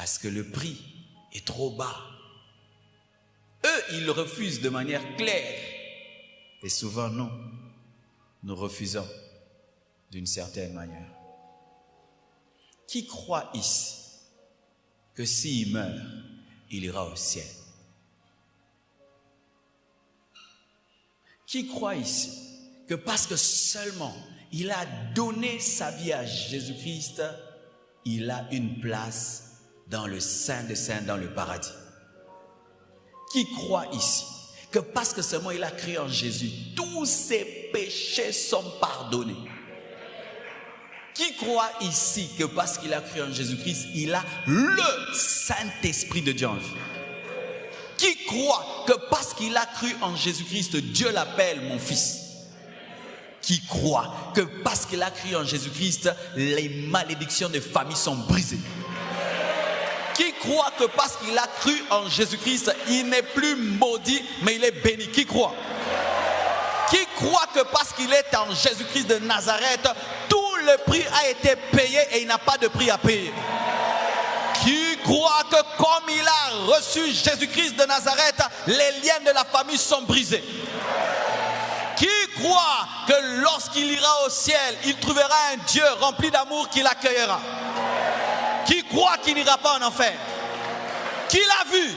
Parce que le prix est trop bas. Eux, ils refusent de manière claire. Et souvent, nous refusons d'une certaine manière. Qui croit ici que s'il meurt, il ira au ciel? Qui croit ici que parce que seulement il a donné sa vie à Jésus-Christ, il a une place dans le Saint des Saints, dans le paradis? Qui croit ici que parce que seulement il a cru en Jésus, tous ses péchés sont pardonnés? Qui croit ici que parce qu'il a cru en Jésus-Christ, il a le Saint-Esprit de Dieu en lui? Qui croit que parce qu'il a cru en Jésus-Christ, Dieu l'appelle mon fils? Qui croit que parce qu'il a cru en Jésus-Christ, les malédictions de famille sont brisées? Qui croit que parce qu'il a cru en Jésus-Christ, il n'est plus maudit, mais il est béni? Qui croit? Qui croit que parce qu'il est en Jésus-Christ de Nazareth, tout le prix a été payé et il n'a pas de prix à payer? Qui croit que comme il a reçu Jésus-Christ de Nazareth, les liens de la famille sont brisés? Qui croit que lorsqu'il ira au ciel, il trouvera un Dieu rempli d'amour qui l'accueillera? Qui croit qu'il n'ira pas en enfer? Qui l'a vu?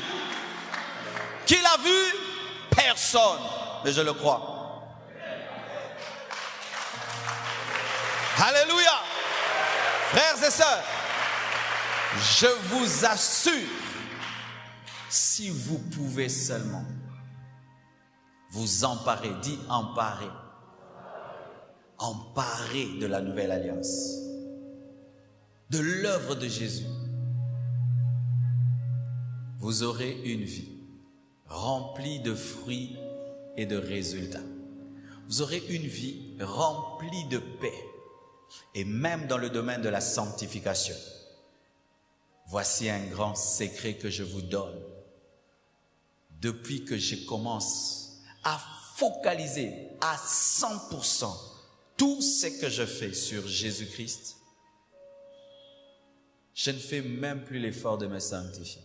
Qui l'a vu? Personne. Mais je le crois. Alléluia. Frères et sœurs, je vous assure, si vous pouvez seulement vous emparer, dis emparer, emparer de la nouvelle alliance, de l'œuvre de Jésus, vous aurez une vie remplie de fruits et de résultats. Vous aurez une vie remplie de paix. Et même dans le domaine de la sanctification, voici un grand secret que je vous donne. Depuis que je commence à focaliser à 100% tout ce que je fais sur Jésus-Christ, je ne fais même plus l'effort de me sanctifier.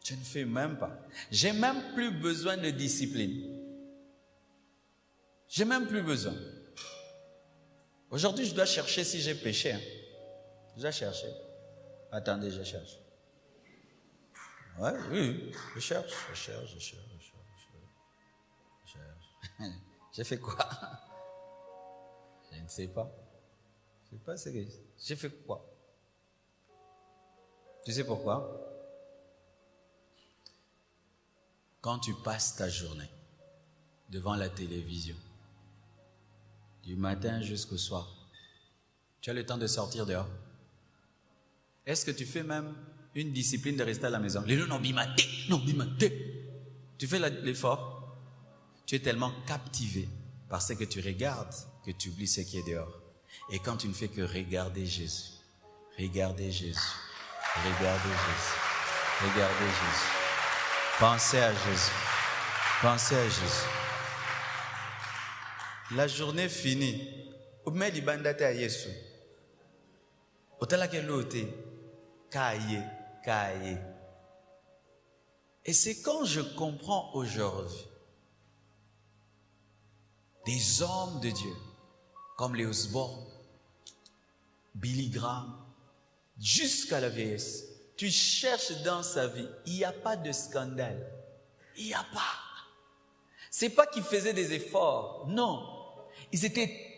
Je ne fais même pas. J'ai même plus besoin de discipline. J'ai même plus besoin. Aujourd'hui, je dois chercher si j'ai péché. Je dois chercher. Attendez, je cherche. Ouais, oui, je cherche. J'ai fait quoi? Je ne sais pas. Je ne sais pas ce que j'ai fait quoi. Tu sais pourquoi? Quand tu passes ta journée devant la télévision, du matin jusqu'au soir, tu as le temps de sortir dehors. Est-ce que tu fais même une discipline de rester à la maison? Non, bimaté. Tu fais l'effort? Tu es tellement captivé par ce que tu regardes que tu oublies ce qui est dehors. Et quand tu ne fais que regarder Jésus, regardez Jésus, regardez Jésus, regardez Jésus. Pensez à Jésus, pensez à Jésus. La journée finie, au milieu du bandate à Yesu, au tala que l'autre, kaye. Et c'est quand je comprends aujourd'hui des hommes de Dieu comme les Osborne, Billy Graham, jusqu'à la vieillesse, tu cherches dans sa vie, il n'y a pas de scandale, il n'y a pas. C'est pas qu'ils faisaient des efforts, non. Ils étaient